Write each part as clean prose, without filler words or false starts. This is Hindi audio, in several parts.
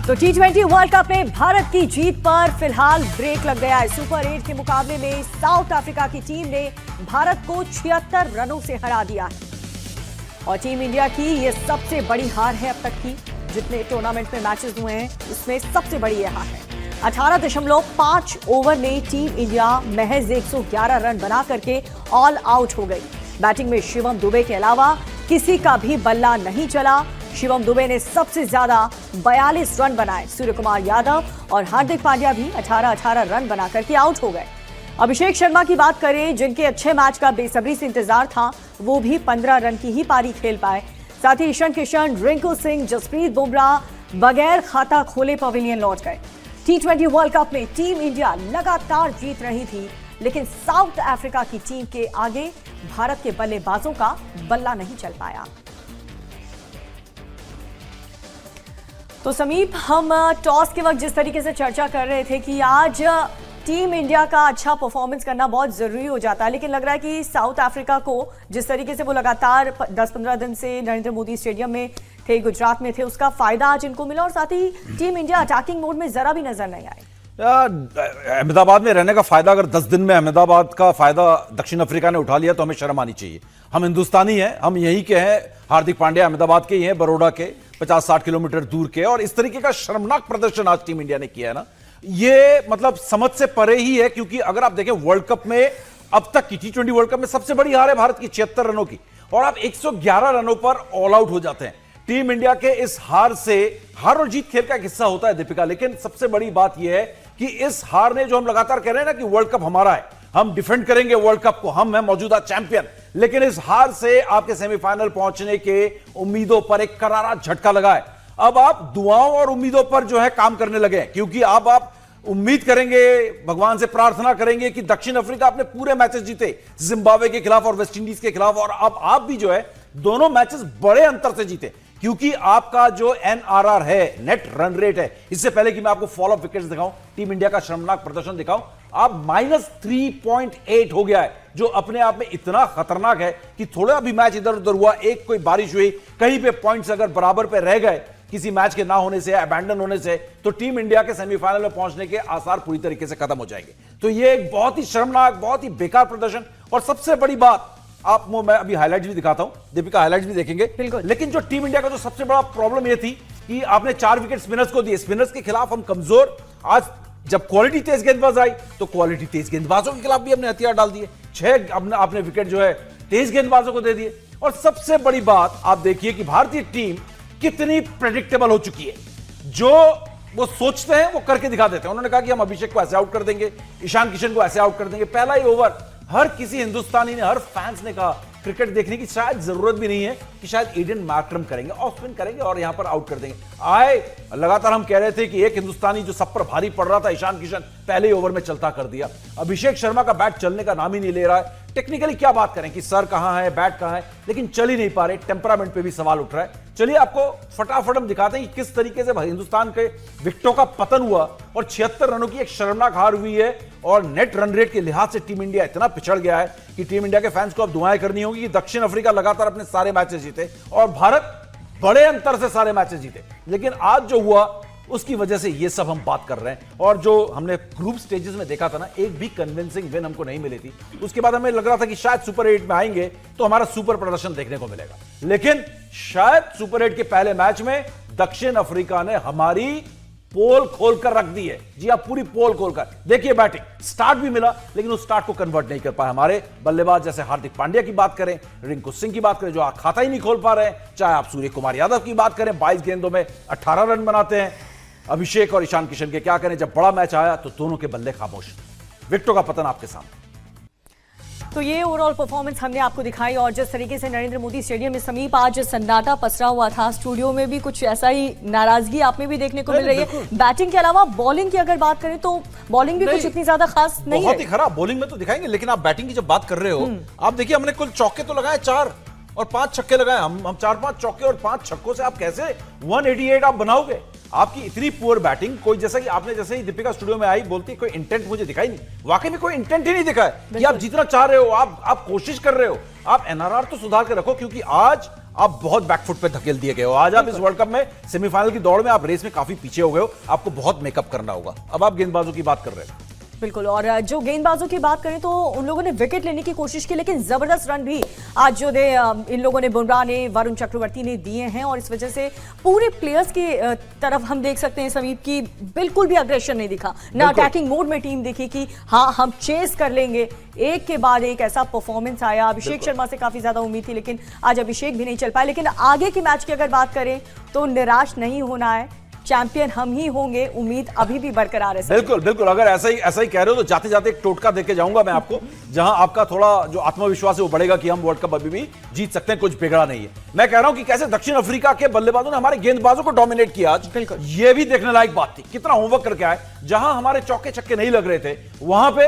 तो T20 वर्ल्ड कप में भारत की जीत पर फिलहाल ब्रेक लग गया है। सुपर 8 के मुकाबले में साउथ अफ्रीका की टीम ने भारत को 76 रनों से हरा दिया है और टीम इंडिया की यह सबसे बड़ी हार है अब तक की। जितने टूर्नामेंट में मैचेस हुए हैं उसमें सबसे बड़ी यह हार है। 18.5 ओवर में टीम इंडिया महज 111 रन बना करके ऑल आउट हो गई। बैटिंग में शिवम दुबे के अलावा किसी का भी बल्ला नहीं चला। शिवम दुबे ने सबसे ज्यादा 42 रन बनाए। सूर्य कुमार यादव और हार्दिक पांड्या भी 18-18 रन बना करके आउट हो गए। अभिषेक शर्मा की बात करें, जिनके अच्छे मैच का बेसब्री से इंतजार था, वो भी 15 रन की ही पारी खेल पाए। साथ ही ईशान किशन, रिंकू सिंह, जसप्रीत बुमराह बगैर खाता खोले पवेलियन लौट गए। T20 वर्ल्ड कप में टीम इंडिया लगातार जीत रही थी, लेकिन साउथ अफ्रीका की टीम के आगे भारत के बल्लेबाजों का बल्ला नहीं चल पाया। तो समीप, हम टॉस के वक्त जिस तरीके से चर्चा कर रहे थे कि आज टीम इंडिया का अच्छा परफॉर्मेंस करना बहुत जरूरी हो जाता है, लेकिन लग रहा है कि साउथ अफ्रीका को जिस तरीके से वो लगातार 10-15 दिन से नरेंद्र मोदी स्टेडियम में थे, गुजरात में थे, उसका फायदा आज इनको मिला और साथ ही टीम इंडिया अटैकिंग मोड में जरा भी नजर नहीं आई। अहमदाबाद में रहने का फायदा अगर 10 दिन में अहमदाबाद का फायदा दक्षिण अफ्रीका ने उठा लिया तो हमें शर्म आनी चाहिए। हम हिंदुस्तानी हैं, हम यहीं के हैं। हार्दिक पांड्या अहमदाबाद के ही हैं, बड़ौदा के 50-60 किलोमीटर दूर के। और इस तरीके का शर्मनाक प्रदर्शन आज टीम इंडिया ने किया है ना, ये मतलब समझ से परे ही है। क्योंकि अगर आप देखें वर्ल्ड कप में अब तक की T20 वर्ल्ड कप में सबसे बड़ी हार है भारत की 76 रनों की, और आप 111 रनों पर ऑल आउट हो जाते हैं। टीम इंडिया के इस हार से, हार और जीत खेल का एक हिस्सा होता है दीपिका, लेकिन सबसे बड़ी बात यह है कि इस हार ने, जो हम लगातार कह रहे हैं ना कि वर्ल्ड कप हमारा है, हम डिफेंड करेंगे वर्ल्ड कप को, हम हैं मौजूदा चैंपियन, लेकिन इस हार से आपके सेमीफाइनल पहुंचने के उम्मीदों पर एक करारा झटका लगा है। अब आप दुआओं और उम्मीदों पर जो है काम करने लगे हैं, क्योंकि अब आप उम्मीद करेंगे, भगवान से प्रार्थना करेंगे कि दक्षिण अफ्रीका अपने पूरे मैचेस जीते, जिम्बाब्वे के खिलाफ और वेस्ट इंडीज के खिलाफ, और अब आप भी जो है दोनों मैचेस बड़े अंतर से जीते, क्योंकि आपका जो NRR है, नेट रन रेट है। इससे पहले कि मैं आपको फॉलो ऑफ विकेट्स दिखाऊं, टीम इंडिया का शर्मनाक प्रदर्शन दिखाऊं, आप -3.8 हो गया है, जो अपने आप में इतना खतरनाक है कि थोड़ा भी मैच इधर उधर हुआ, एक कोई बारिश हुई, कहीं पे पॉइंट्स अगर बराबर पे रह गए किसी मैच के ना होने से, अबैंडन होने से, तो टीम इंडिया के सेमीफाइनल में पहुंचने के आसार पूरी तरीके से खत्म हो जाएंगे। तो ये एक बहुत ही शर्मनाक, बहुत ही बेकार प्रदर्शन। और सबसे बड़ी बात, आपको मैं अभी हाइलाइट्स भी दिखाता हूं, दीपिका हाइलाइट्स भी देखेंगे। लेकिन जो टीम इंडिया का जो सबसे बड़ा प्रॉब्लम यह थी कि आपने 4 विकेट स्पिनर्स को दिए। स्पिनर्स के खिलाफ हम कमजोर। आज जब क्वालिटी तेज गेंदबाज आई तो क्वालिटी तेज गेंदबाजों के खिलाफ भी हमने हथियार डाल दिए। 6 आपने विकेट जो है तेज गेंदबाजों को दे दिए। और सबसे बड़ी बात आप देखिए कि भारतीय टीम कितनी प्रेडिक्टेबल हो चुकी है। जो वो सोचते हैं वो करके दिखा देते हैं। उन्होंने कहा कि हम अभिषेक को ऐसे आउट कर देंगे, ईशान किशन को ऐसे आउट कर देंगे। पहला ही ओवर हर किसी हिंदुस्तानी ने, हर फैंस ने कहा क्रिकेट देखने की शायद जरूरत भी नहीं है कि शायद एडन मार्करम करेंगे, ऑफ स्पिन करेंगे और यहां पर आउट कर देंगे। आए लगातार हम कह रहे थे कि एक हिंदुस्तानी जो सब पर भारी पड़ रहा था, ईशान किशन, पहले ही ओवर में चलता कर दिया। अभिषेक शर्मा का बैट चलने का नाम ही नहीं ले रहा है। टेक्निकली क्या बात करें कि सर कहां है, बैट कहां है, लेकिन चल ही नहीं पा रहे। टेम्परामेंट पे भी सवाल उठ रहा है। चलिए आपको फटाफट हम दिखाते हैं कि किस तरीके से हिंदुस्तान के विकेटों का पतन हुआ और 76 रनों की एक शर्मनाक हार हुई है। और नेट रन रेट के लिहाज से टीम इंडिया इतना पिछड़ गया है कि टीम इंडिया के फैंस को अब दुआएं करनी होगी कि दक्षिण अफ्रीका लगातार अपने सारे मैचेस जीते और भारत बड़े अंतर से सारे मैचेस जीते। लेकिन आज जो हुआ उसकी वजह से ये सब हम बात कर रहे हैं। और जो हमने ग्रुप स्टेजेस में देखा था ना, एक भी कन्विंसिंग विन हमको नहीं मिली थी। उसके बाद हमें लग रहा था कि शायद सुपर 8 में आएंगे तो हमारा सुपर प्रदर्शन देखने को मिलेगा, लेकिन शायद सुपर 8 के पहले मैच में दक्षिण अफ्रीका ने हमारी पोल खोलकर रख दी है। जी आप पूरी पोल खोलकर देखिए। बैटिंग स्टार्ट भी मिला, लेकिन उस स्टार्ट को कन्वर्ट नहीं कर पाए हमारे बल्लेबाज। जैसे हार्दिक पांड्या की बात करें, रिंकू सिंह की बात करें, जो खाता ही नहीं खोल पा रहे हैं। चाहे आप सूर्य कुमार यादव की बात करें, 22 गेंदों में 18 रन बनाते हैं। अभिषेक और ईशान किशन के क्या करें, जब बड़ा मैच आया तो दोनों के बल्ले खामोश। विकेटों का पतन आपके सामने। तो ये ओवरऑल परफॉर्मेंस हमने आपको दिखाई। और जिस तरीके से नरेंद्र मोदी स्टेडियम में समीप आज सन्नाटा पसरा हुआ था, स्टूडियो में भी कुछ ऐसा ही नाराजगी आप में भी देखने को मिल रही है। बैटिंग के अलावा बॉलिंग की अगर बात करें तो बॉलिंग भी कुछ इतनी ज्यादा खास नहीं है। बहुत ही खराब बॉलिंग में तो दिखाएंगे, लेकिन आप बैटिंग की जब बात कर रहे हो, आप देखिए हमने कुल चौके तो लगाए 4 और 5 छक्के लगाए। हम 4-5 चौके और 5 छक्कों से आप कैसे 188 आप बनाओगे? आपकी इतनी पुअर बैटिंग। कोई जैसा कि आपने, जैसे ही दीपिका स्टूडियो में आई बोलती कोई इंटेंट मुझे दिखाई नहीं। वाकई में कोई इंटेंट ही नहीं दिखा है कि आप जीतना चाह रहे हो, आप कोशिश कर रहे हो। आप NRR तो सुधार के रखो, क्योंकि आज आप बहुत बैकफुट पे धकेल दिए गए हो। आज आप इस वर्ल्ड कप में सेमीफाइनल की दौड़ में आप रेस में काफी पीछे हो गए हो, आपको बहुत मेकअप करना होगा। अब आप गेंदबाजों की बात कर रहे हैं। बिल्कुल, और जो गेंदबाजों की बात करें तो उन लोगों ने विकेट लेने की कोशिश की, लेकिन जबरदस्त रन भी आज जो इन लोगों ने, बुमराह ने, वरुण चक्रवर्ती ने दिए हैं, और इस वजह से पूरे प्लेयर्स की तरफ हम देख सकते हैं समीप की बिल्कुल भी अग्रेशन नहीं दिखा, ना अटैकिंग मोड में टीम दिखी कि हाँ हम चेस कर लेंगे। एक के बाद एक ऐसा परफॉर्मेंस आया। अभिषेक शर्मा से काफी ज्यादा उम्मीद थी, लेकिन आज अभिषेक भी नहीं चल पाए। लेकिन आगे के मैच की अगर बात करें तो निराश नहीं होना है, चैंपियन हम ही होंगे, उम्मीद अभी भी बरकरार है। बिल्कुल बिल्कुल, अगर ऐसा ही कह रहे हो तो जाते जाते एक टोटका देके जाऊंगा मैं आपको, जहां आपका थोड़ा जो आत्मविश्वास है वो बढ़ेगा कि हम वर्ल्ड कप अभी भी जीत सकते हैं, कुछ बिगड़ा नहीं है। मैं कह रहा हूं कि कैसे दक्षिण अफ्रीका के बल्लेबाजों ने हमारे गेंदबाजों को डोमिनेट किया आज। बिल्कुल, ये भी देखने लायक बात थी, कितना होमवर्क करके आए। जहां हमारे चौके छक्के नहीं लग रहे थे, वहां पे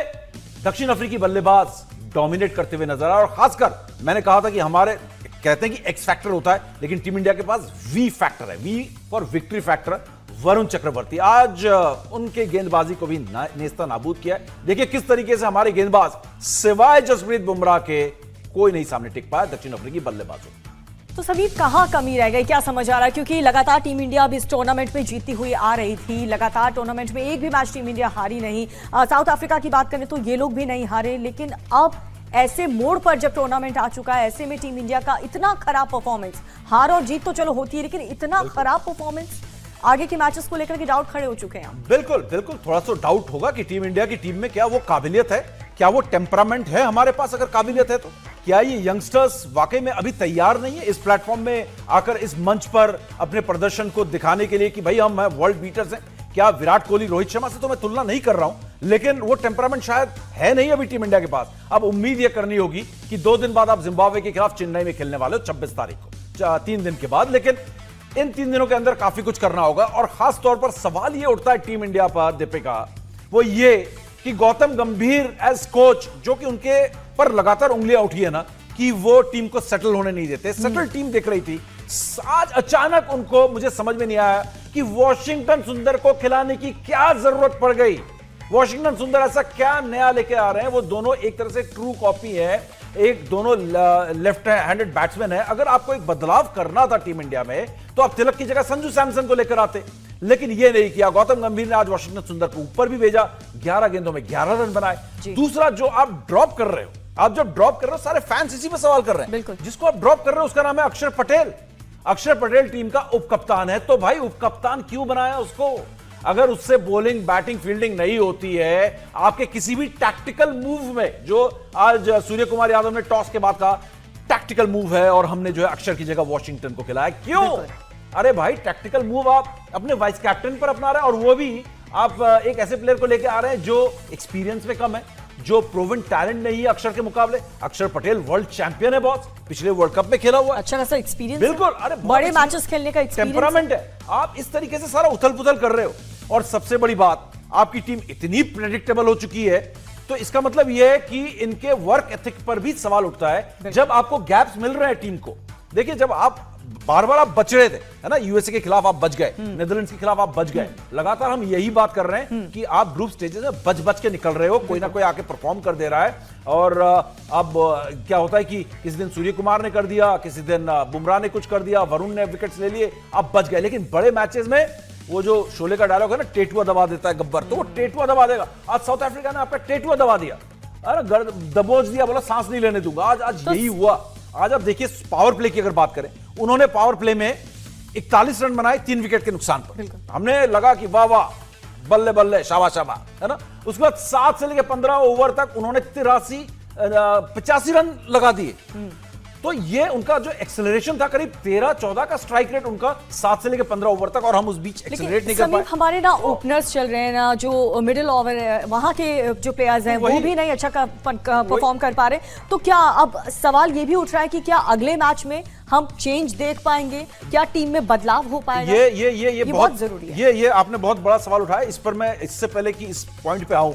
दक्षिण अफ्रीकी बल्लेबाज डोमिनेट करते हुए नजर आए। और खासकर मैंने कहा था कि हमारे, कहते हैं कि एक्स फैक्टर होता है, लेकिन टीम इंडिया के पास वी फैक्टर है, V for victory factor. Varun Chakravarthy आज उनके गेंदबाजी को भी नेस्ता नाबूद किया है। देखिए किस तरीके से हमारे गेंदबाज सिवाय जसप्रीत बुमराह के कोई नहीं सामने टिक पाया दक्षिण अफ्रीकी बल्लेबाजों। तो सभी कहां कमी रह गई, क्या समझ आ रहा है? क्योंकि लगातार टीम इंडिया अब इस टूर्नामेंट में जीतती हुई आ रही थी, लगातार टूर्नामेंट में एक भी मैच टीम इंडिया हारी नहीं। साउथ अफ्रीका की बात करें तो ये लोग भी नहीं हारे, लेकिन अब ऐसे मोड़ पर जब टूर्नामेंट आ चुका है, ऐसे में टीम इंडिया का इतना खराब परफॉर्मेंस, हार और जीत तो चलो होती है, लेकिन इतना खराब परफॉर्मेंस, आगे के मैचेस को लेकर के डाउट खड़े हो चुके हैं। बिल्कुल बिल्कुल, थोड़ा सा डाउट होगा कि टीम इंडिया की टीम में क्या वो काबिलियत है, क्या वो टेम्परामेंट है हमारे पास। अगर काबिलियत है तो क्या ये यंगस्टर्स वाकई में अभी तैयार नहीं है इस प्लेटफॉर्म में आकर, इस मंच पर अपने प्रदर्शन को दिखाने के लिए कि भाई हम वर्ल्ड बीटर्स हैं। क्या विराट कोहली, रोहित शर्मा से तो मैं तुलना नहीं कर रहा हूं, लेकिन वो टेम्परामेंट शायद है नहीं अभी टीम इंडिया के पास। अब उम्मीद यह करनी होगी कि 2 दिन बाद आप जिम्बाब्वे के खिलाफ चेन्नई में खेलने वाले हो 26 तारीख को, 3 दिन के बाद। लेकिन इन 3 दिनों के अंदर काफी कुछ करना होगा। और खास तौर पर सवाल यह उठता है टीम इंडिया पर, दीपिका, वो ये कि गौतम गंभीर एज कोच, जो कि उनके पर लगातार उंगलियां उठी है ना कि वो टीम को सेटल होने नहीं देते, सेटल टीम दिख रही थी। आज अचानक उनको, मुझे समझ में नहीं आया कि वॉशिंगटन सुंदर को खिलाने की क्या जरूरत पड़ गई। वॉशिंगटन सुंदर ऐसा क्या नया लेके आ रहे हैं? वो दोनों एक तरह से ट्रू कॉपी है, एक दोनों लेफ्ट हैंडेड बैट्समैन है। अगर आपको एक बदलाव करना था टीम इंडिया में तो आप तिलक की जगह संजू सैमसन को लेकर आते, लेकिन ये नहीं किया। गौतम गंभीर ने आज वॉशिंगटन सुंदर को ऊपर भी भेजा, 11 गेंदों में 11 रन बनाए। दूसरा, जो आप ड्रॉप कर रहे हो, आप जब ड्रॉप कर रहे हो, सारे फैंस इसी पर सवाल कर रहे हैं। जिसको आप ड्रॉप कर रहे हो उसका नाम है अक्षर पटेल। अक्षर पटेल टीम का उपकप्तान है, तो भाई उपकप्तान क्यों बनाया उसको? अगर उससे बॉलिंग, बैटिंग, फील्डिंग नहीं होती है, आपके किसी भी टैक्टिकल मूव में, जो आज सूर्य कुमार यादव ने टॉस के बाद कहा टैक्टिकल मूव है और हमने जो है अक्षर की जगह वॉशिंगटन को खिलाया, क्यों? अरे भाई, टैक्टिकल मूव आप अपने वाइस कैप्टन पर अपना रहे हैं, और वो भी आप एक ऐसे प्लेयर को लेकर आ रहे हैं जो एक्सपीरियंस में कम है, जो प्रूवन टैलेंट नहीं है अक्षर के मुकाबले। अक्षर पटेल वर्ल्ड चैंपियन है बॉस, पिछले वर्ल्ड कप में खेला हुआ है, अच्छा खासा एक्सपीरियंस, बिल्कुल, अरे बड़े मैचेस खेलने का टेम्परामेंट है। आप इस तरीके से सारा उथल पुथल कर रहे हो। और सबसे बड़ी बात, आपकी टीम इतनी प्रेडिक्टेबल हो चुकी है, तो इसका मतलब यह है कि इनके वर्क एथिक पर भी सवाल उठता है। जब आपको गैप्स मिल रहे हैं टीम को, देखिए जब आप बार बार आप बच रहे थे, है ना, यूएसए के खिलाफ आप बच गए, नेदरलैंड्स के खिलाफ आप बच गए, लगातार हम यही बात कर रहे हैं कि आप ग्रुप स्टेजेस में बच बच के निकल रहे हो, कोई ना कोई आके परफॉर्म कर दे रहा है। और अब क्या होता है कि किसी दिन सूर्य कुमार ने कर दिया, किसी दिन बुमराह ने कुछ कर दिया, वरुण ने विकेट्स ले लिए, आप बच गए। लेकिन बड़े मैचेस में वो जो शोले का डायलॉग है ना, टेटुआ दबा देता है गब्बर, तो वो टेटुआ दबा देगा। आज साउथ अफ्रीका ने आपका टेटुआ दबा दिया, अरे दबोच दिया, बोला सांस नहीं लेने दूंगा। आज यही हुआ। आज आप देखिए पावर प्ले की अगर बात करें, उन्होंने पावर प्ले में 41 रन बनाए 3 विकेट के नुकसान पर। हमने लगा कि वाह वाह, बल्ले बल्ले, शाबाश शाबाश, है ना। उसके बाद 7 से लेकर 15 ओवर तक उन्होंने 85 रन लगा दिए। तो ये उनका जो एक्सेलरेशन था, करीब 13-14 का स्ट्राइक रेट उनका 7 से लेकर 15 ओवर तक, और हम उस बीच एक्सेलरेट नहीं कर पाए। हमारे ना ओपनर्स चल रहे हैं ना, जो मिडिल ओवर है, वहां के जो प्लेयर्स हैं वो भी नहीं अच्छा परफॉर्म कर पा रहे। तो क्या अब सवाल ये भी उठ रहा है कि क्या अगले मैच में हम चेंज देख पाएंगे, क्या टीम में बदलाव हो पाएगा? ये बहुत जरूरी है। ये आपने बहुत बड़ा सवाल उठाया। इस पर मैं, इससे पहले कि इस पॉइंट पे आऊं,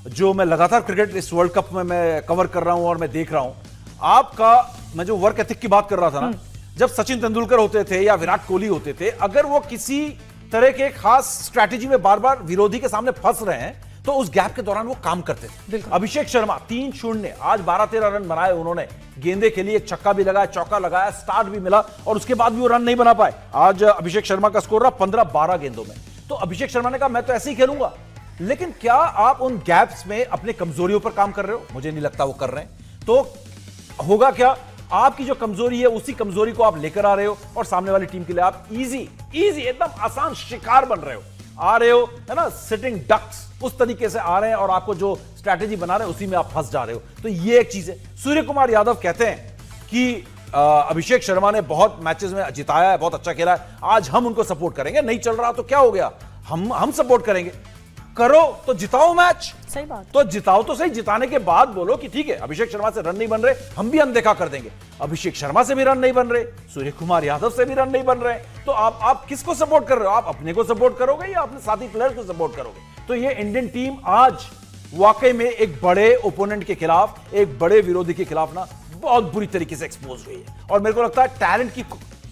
जो मैं लगातार क्रिकेट इस वर्ल्ड कप में मैं कवर कर रहा हूं और मैं देख रहा हूं, आपका, मैं जो वर्क एथिक की बात कर रहा था ना, जब सचिन तेंदुलकर होते थे या विराट कोहली होते थे, अगर वो किसी तरह के खास स्ट्रैटेजी में बार बार विरोधी के सामने फंस रहे हैं, तो उस गैप के दौरान वो काम करते थे। बिल्कुल। अभिषेक शर्मा 3-0 आज 12-13 रन बनाए उन्होंने, गेंदे के लिए एक छक्का भी लगाया, चौका लगाया, स्टार्ट भी मिला और उसके बाद भी वो रन नहीं बना पाए। आज अभिषेक शर्मा का स्कोर रहा 15-12 गेंदों में। तो अभिषेक शर्मा ने कहा मैं तो ऐसे ही खेलूंगा। लेकिन क्या आप उन गैप्स में अपने कमजोरियों पर काम कर रहे हो? मुझे नहीं लगता वो कर रहे हैं। तो होगा क्या, आपकी जो कमजोरी है उसी कमजोरी को आप लेकर आ रहे हो और सामने वाली टीम के लिए आप इजी एकदम आसान शिकार बन रहे हो, आ रहे हो, है ना, सिटिंग डक्स उस तरीके से आ रहे हैं और आपको जो स्ट्रैटेजी बना रहे हैं उसी में आप फंस जा रहे हो। तो ये एक चीज है। सूर्य कुमार यादव कहते हैं कि अभिषेक शर्मा ने बहुत मैचेस में जिताया है, बहुत अच्छा खेला है, आज हम उनको सपोर्ट करेंगे। नहीं चल रहा तो क्या हो गया, हम सपोर्ट करेंगे। करो तो जिताओ मैच, सही बात। तो जिताओ तो सही, जिताने के बाद बोलो कि ठीक है अभिषेक शर्मा से रन नहीं बन रहे, हम भी अनदेखा कर देंगे। अभिषेक शर्मा से भी रन नहीं बन रहे, सूर्य कुमार यादव से भी रन नहीं बन रहे, तो आप किसको सपोर्ट कर रहे हो? आप अपने को सपोर्ट करोगे या अपने साथी प्लेयर को सपोर्ट करोगे? तो ये इंडियन टीम आज वाकई में एक बड़े ओपोनेंट के खिलाफ, एक बड़े विरोधी के खिलाफ ना बहुत बुरी तरीके से एक्सपोज हुई है। और मेरे को लगता है टैलेंट की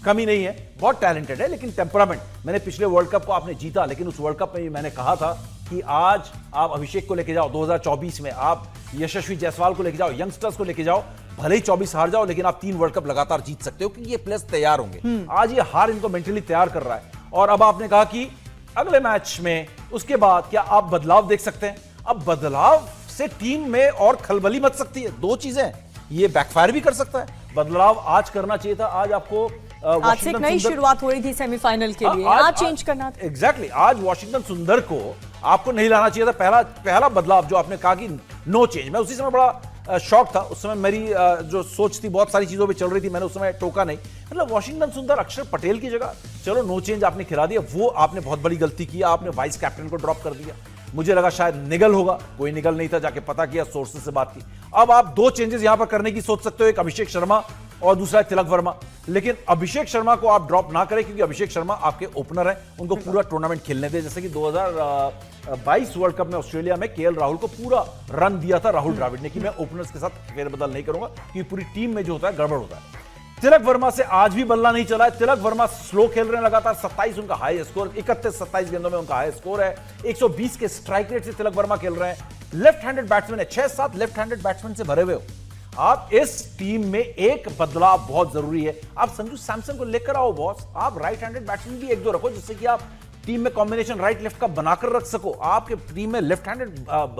कमी नहीं है, बहुत टैलेंटेड है, लेकिन टेम्परामेंट। मैंने पिछले वर्ल्ड कप को आपने जीता, लेकिन उस वर्ल्ड कप में भी मैंने कहा था कि आज आप अभिषेक को लेके जाओ, 2024 में आप यशस्वी जायसवाल को लेके जाओ, यंगस्टर्स को लेके जाओ, भले ही 24 हार जाओ लेकिन आप 3 वर्ल्ड कप लगातार जीत सकते हो क्योंकि ये प्लेयर्स तैयार होंगे। आज ये हार इनको मेंटली तैयार कर रहा है। और अब आपने कहा कि अगले मैच में उसके बाद क्या आप बदलाव देख सकते हैं? अब बदलाव से टीम में और खलबली मच सकती है। दो चीजें, ये बैकफायर भी कर सकता है। बदलाव आज करना चाहिए था। आज आपको आज से एक नई शुरुआत हो रही थी सेमीफाइनल के लिए, आज चेंज करना था। एग्जैक्टली, आज वॉशिंगटन सुंदर को आपको नहीं लाना चाहिए था। पहला बदलाव जो आपने कहा कि नो चेंज, मैं उसी समय बड़ा शॉक था। उस समय मेरी जो सोच थी बहुत सारी चीजों पे चल रही थी, मैंने उस समय टोका नहीं। मतलब वॉशिंगटन सुंदर अक्षर पटेल की जगह चलो नो चेंज आपने खिला दिया, वो आपने बहुत बड़ी गलती की। आपने वाइस कैप्टन को ड्रॉप कर दिया। मुझे लगा शायद निगल होगा, कोई निगल नहीं था, जाके पता किया, सोर्सेज से बात की। अब आप 2 चेंजेस यहां पर करने की सोच सकते हो, एक अभिषेक शर्मा और दूसरा तिलक वर्मा। लेकिन अभिषेक शर्मा को आप ड्रॉप ना करें क्योंकि अभिषेक शर्मा आपके ओपनर हैं, उनको पूरा टूर्नामेंट खेलने दें। जैसे कि 2022 वर्ल्ड कप में ऑस्ट्रेलिया में केएल राहुल को पूरा रन दिया था राहुल द्रविड़ ने कि मैं ओपनर्स के साथ फेरबदल नहीं करूंगा क्योंकि पूरी टीम में जो होता है गड़बड़ होता है। तिलक वर्मा से आज भी बल्ला नहीं चला है। तिलक वर्मा स्लो खेल रहे हैं लगातार, 27 उनका हाई स्कोर, 31-27 गेंदों में उनका हाई स्कोर है। 120 के स्ट्राइक रेट से तिलक वर्मा खेल रहे हैं। लेफ्ट हैंडेड बैट्समैन है, 6-7 लेफ्ट हैंडेड बैट्समैन से भरे हुए हो आप। इस टीम में एक बदलाव बहुत जरूरी है। आप संजू सैमसन को लेकर आओ बॉस, आप राइट हैंडेड बैट्समैन भी 1-2 रखो जिससे कि आप टीम में कॉम्बिनेशन राइट लेफ्ट का बनाकर रख सको। आपके टीम में लेफ्ट हैंडेड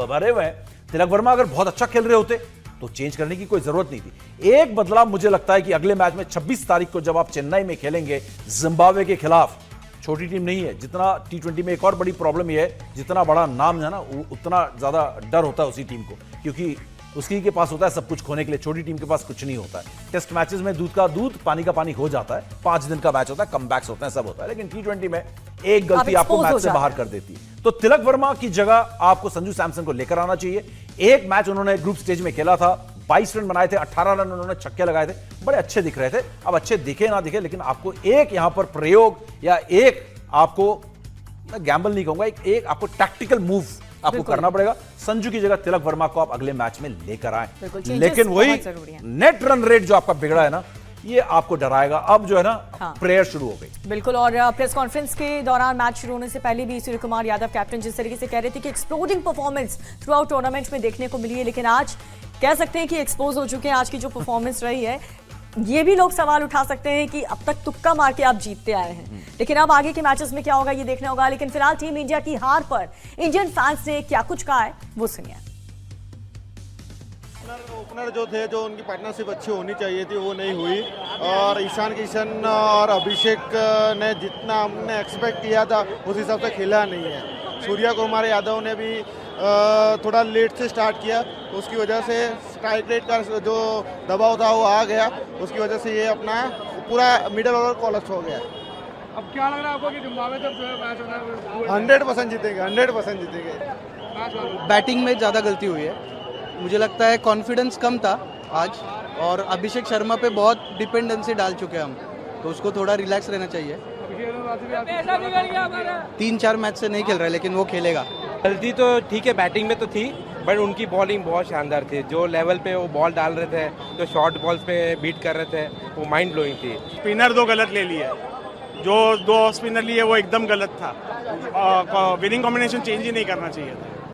भरे हुए हैं। तिलक वर्मा अगर बहुत अच्छा खेल रहे होते तो चेंज करने की कोई जरूरत नहीं थी। एक बदलाव मुझे लगता है कि अगले मैच में 26 तारीख को जब आप चेन्नई में खेलेंगे जिम्बाब्वे के खिलाफ, छोटी टीम नहीं है। जितना T20 में एक और बड़ी प्रॉब्लम यह है, जितना बड़ा नाम है ना उतना ज्यादा डर होता है उसी टीम को, क्योंकि उसकी के पास होता है सब कुछ खोने के लिए, छोटी टीम के पास कुछ नहीं होता है। टेस्ट मैचेस में दूध का दूध पानी का पानी हो जाता है, 5 दिन का मैच होता है, कमबैक्स होते हैं, सब होता है। लेकिन T20 में एक गलती आपको मैच से बाहर कर देती है। तो तिलक वर्मा की जगह आपको संजू सैमसन को लेकर आना चाहिए। एक मैच उन्होंने ग्रुप स्टेज में खेला था, 22 रन बनाए थे, 18 रन उन्होंने छक्के लगाए थे, बड़े अच्छे दिख रहे थे। अब अच्छे दिखे ना दिखे, लेकिन आपको एक यहां पर प्रयोग या एक आपको, मैं गैम्बल नहीं कहूंगा, एक आपको टैक्टिकल मूव आपको करना पड़ेगा। संजू की जगह तिलक वर्मा को आप अगले मैच में लेकर आए। लेकिन वही नेट रन रेट जो आपका बिगड़ा है ना, ये आपको डराएगा। अब जो है ना प्रेयर शुरू हो गई। बिल्कुल। और प्रेस कॉन्फ्रेंस के दौरान मैच शुरू होने से पहले भी सूर्य कुमार यादव कैप्टन जिस तरीके से कह रहे थे कि exploding performance through out tournament में देखने को मिली है, लेकिन आज कह सकते हैं कि एक्सपोज हो चुके हैं। आज की जो परफॉर्मेंस रही है, ये भी लोग सवाल उठा सकते हैं कि अब तक तुक्का मार के आप जीतते आए हैं, लेकिन अब आगे के मैचेस में क्या होगा ये देखना होगा। लेकिन फिलहाल टीम इंडिया की हार पर इंडियन फैंस ने क्या कुछ कहा है वो सुनिए। ओपनर जो थे, जो उनकी पार्टनरशिप अच्छी होनी चाहिए थी, वो नहीं हुई। और ईशान किशन और अभिषेक ने जितना हमने एक्सपेक्ट किया था उस हिसाब से खेला नहीं है। सूर्य कुमार यादव ने भी थोड़ा लेट से स्टार्ट किया, तो उसकी वजह से स्ट्राइक रेट का जो दबाव था वो आ गया, उसकी वजह से ये अपना पूरा मिडल ओवर कोलैप्स हो गया। अब क्या लग रहा है आपको कि जिम्बाब्वे जब मैच होना है 100% जीतेंगे, 100% जीतेंगे। बैटिंग में ज़्यादा गलती हुई है, मुझे लगता है कॉन्फिडेंस कम था आज, और अभिषेक शर्मा पे बहुत डिपेंडेंसी डाल चुके हैं हम, तो उसको थोड़ा रिलैक्स रहना चाहिए। 3-4 मैच से नहीं खेल रहा है, लेकिन वो खेलेगा। गलती तो ठीक है, बैटिंग में तो थी, बट उनकी बॉलिंग बहुत शानदार थी। जो लेवल पे वो बॉल डाल रहे थे, जो शॉर्ट बॉल्स पे बीट कर रहे थे, वो माइंड ब्लोइंग थी। स्पिनर 2 गलत ले लिए, जो 2 स्पिनर लिए वो एकदम गलत था। विनिंग कॉम्बिनेशन चेंज ही नहीं करना चाहिए था।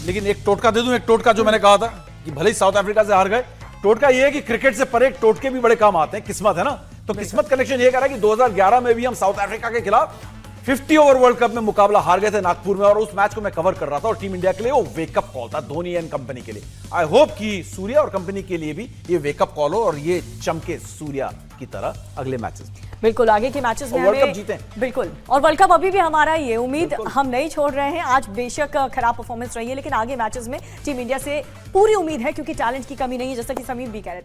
लेकिन एक टोटका दे दूं, एक टोटका जो मैंने कहा था कि भले ही साउथ अफ्रीका से हार गए, टोटका ये है कि क्रिकेट से परे टोटके भी बड़े काम आते हैं, किस्मत है ना। तो किस्मत कनेक्शन ये कह रहा है कि 2011 में भी हम साउथ अफ्रीका के खिलाफ 50 ओवर वर्ल्ड कप में मुकाबला हार गए थे नागपुर में, और उस मैच को मैं कवर कर रहा था, और टीम इंडिया के लिए वो वेकअप कॉल था, धोनी एंड कंपनी के लिए। आई होप कि सूर्या और कंपनी के लिए भी ये वेकअप कॉल हो और ये चमके सूर्या की तरह अगले मैचेस। बिल्कुल, आगे के मैचेस में वर्ल्ड कप हमें जीतें। बिल्कुल, और वर्ल्ड कप अभी भी हमारा ये उम्मीद हम नहीं छोड़ रहे हैं। आज बेशक खराब परफॉर्मेंस रही है, लेकिन आगे मैचेस में टीम इंडिया से पूरी उम्मीद है, क्योंकि टैलेंट की कमी नहीं है, जैसा कि समीर भी कह रहे थे।